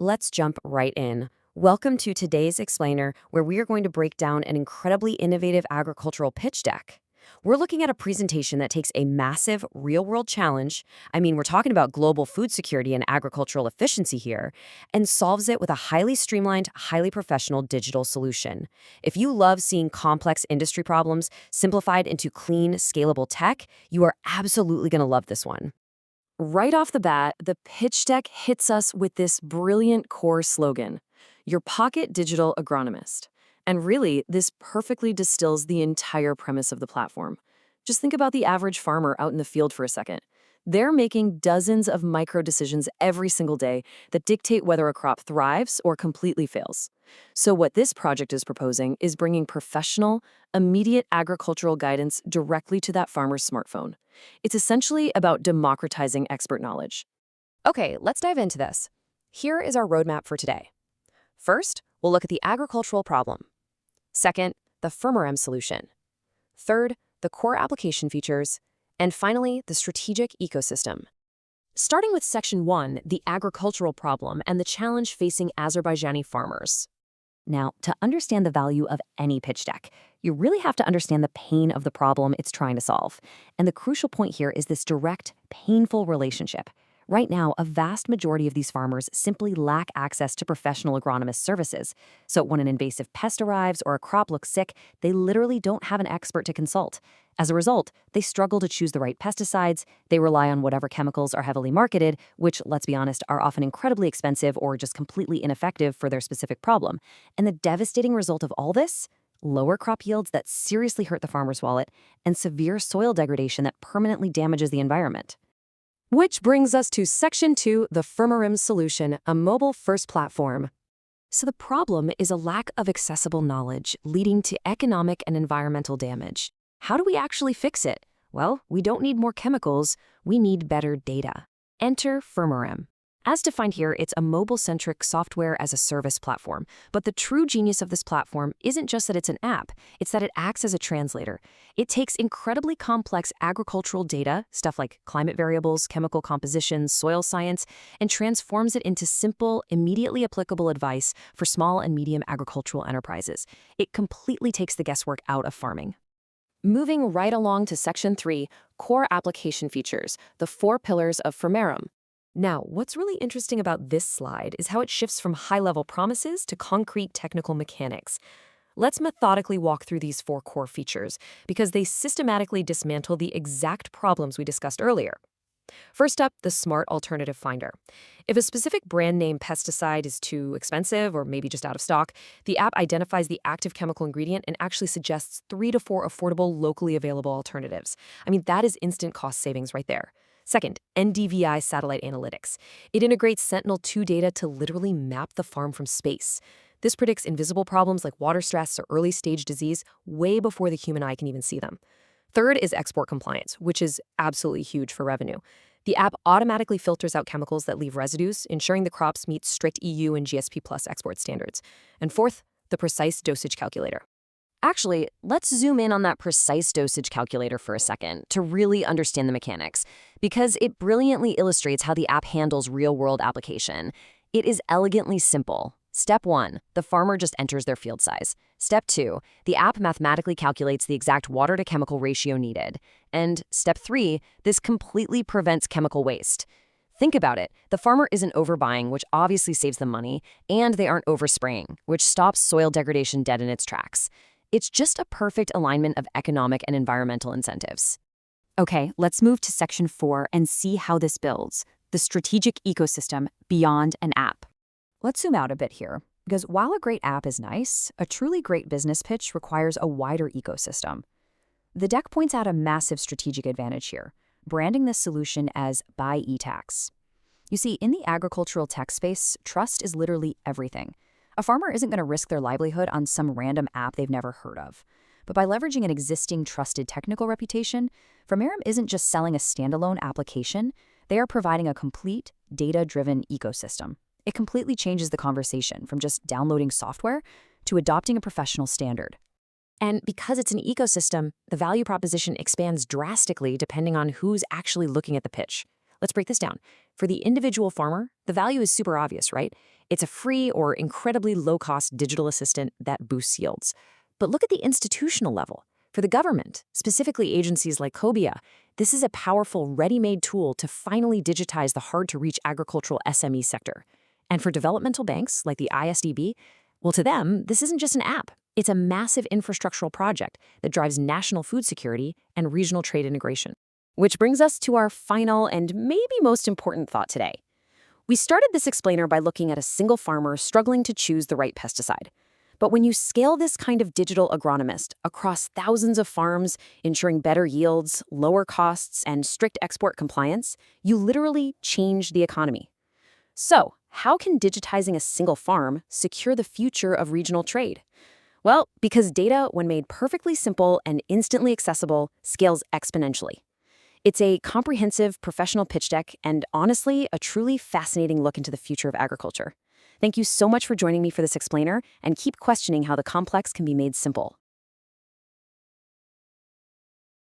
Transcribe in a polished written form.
Let's jump right in. Welcome to today's explainer, where we are going to break down an incredibly innovative agricultural pitch deck. We're looking at a presentation that takes a massive real-world challenge. We're talking about global food security and agricultural efficiency here, and solves it with a highly streamlined, highly professional digital solution. If you love seeing complex industry problems simplified into clean, scalable tech, you are absolutely going to love this one. Right off the bat, the pitch deck hits us with this brilliant core slogan, your pocket digital agronomist. And really, this perfectly distills the entire premise of the platform. Just think about the average farmer out in the field for a second. They're making dozens of micro decisions every single day that dictate whether a crop thrives or completely fails. So what this project is proposing is bringing professional, immediate agricultural guidance directly to that farmer's smartphone. It's essentially about democratizing expert knowledge. Okay, let's dive into this. Here is our roadmap for today. First, we'll look at the agricultural problem. Second, the Fermerim solution. Third, the core application features. And finally, the strategic ecosystem. Starting with Section 1, the agricultural problem and the challenge facing Azerbaijani farmers. Now, to understand the value of any pitch deck, you really have to understand the pain of the problem it's trying to solve. And the crucial point here is this direct, painful relationship. Right now, a vast majority of these farmers simply lack access to professional agronomist services. So when an invasive pest arrives or a crop looks sick, they literally don't have an expert to consult. As a result, they struggle to choose the right pesticides, they rely on whatever chemicals are heavily marketed, which, let's be honest, are often incredibly expensive or just completely ineffective for their specific problem. And the devastating result of all this? Lower crop yields that seriously hurt the farmer's wallet, and severe soil degradation that permanently damages the environment. Which brings us to Section 2, the Fermerim solution, a mobile-first platform. So the problem is a lack of accessible knowledge, leading to economic and environmental damage. How do we actually fix it? Well, we don't need more chemicals, we need better data. Enter Fermerim. As defined here, it's a mobile-centric software-as-a-service platform. But the true genius of this platform isn't just that it's an app, it's that it acts as a translator. It takes incredibly complex agricultural data, stuff like climate variables, chemical composition, soil science, and transforms it into simple, immediately applicable advice for small and medium agricultural enterprises. It completely takes the guesswork out of farming. Moving right along to Section 3, core application features, the 4 pillars of Fermerim. Now, what's really interesting about this slide is how it shifts from high-level promises to concrete technical mechanics. Let's methodically walk through these 4 core features because they systematically dismantle the exact problems we discussed earlier. First up, the Smart Alternative Finder. If a specific brand name pesticide is too expensive or maybe just out of stock, the app identifies the active chemical ingredient and actually suggests 3 to 4 affordable, locally available alternatives. That is instant cost savings right there. Second, NDVI satellite analytics. It integrates Sentinel-2 data to literally map the farm from space. This predicts invisible problems like water stress or early-stage disease way before the human eye can even see them. Third is export compliance, which is absolutely huge for revenue. The app automatically filters out chemicals that leave residues, ensuring the crops meet strict EU and GSP Plus export standards. And fourth, the precise dosage calculator. Actually, let's zoom in on that precise dosage calculator for a second to really understand the mechanics, because it brilliantly illustrates how the app handles real-world application. It is elegantly simple. Step 1, the farmer just enters their field size. Step 2, the app mathematically calculates the exact water-to-chemical ratio needed. And Step 3, this completely prevents chemical waste. Think about it. The farmer isn't overbuying, which obviously saves them money, and they aren't overspraying, which stops soil degradation dead in its tracks. It's just a perfect alignment of economic and environmental incentives. Okay, let's move to Section 4 and see how this builds, the strategic ecosystem beyond an app. Let's zoom out a bit here, because while a great app is nice, a truly great business pitch requires a wider ecosystem. The deck points out a massive strategic advantage here, branding this solution as by e-tax. You see, in the agricultural tech space, trust is literally everything. A farmer isn't going to risk their livelihood on some random app they've never heard of. But by leveraging an existing trusted technical reputation, Fermerim isn't just selling a standalone application, they are providing a complete, data-driven ecosystem. It completely changes the conversation from just downloading software to adopting a professional standard. And because it's an ecosystem, the value proposition expands drastically depending on who's actually looking at the pitch. Let's break this down. For the individual farmer, the value is super obvious, right? It's a free or incredibly low-cost digital assistant that boosts yields. But look at the institutional level. For the government, specifically agencies like COBIA, this is a powerful, ready-made tool to finally digitize the hard-to-reach agricultural SME sector. And for developmental banks like the ISDB, well, to them, this isn't just an app. It's a massive infrastructural project that drives national food security and regional trade integration. Which brings us to our final and maybe most important thought today. We started this explainer by looking at a single farmer struggling to choose the right pesticide. But when you scale this kind of digital agronomist across thousands of farms, ensuring better yields, lower costs, and strict export compliance, you literally change the economy. So, how can digitizing a single farm secure the future of regional trade? Well, because data, when made perfectly simple and instantly accessible, scales exponentially. It's a comprehensive professional pitch deck and, honestly, a truly fascinating look into the future of agriculture. Thank you so much for joining me for this explainer, and keep questioning how the complex can be made simple.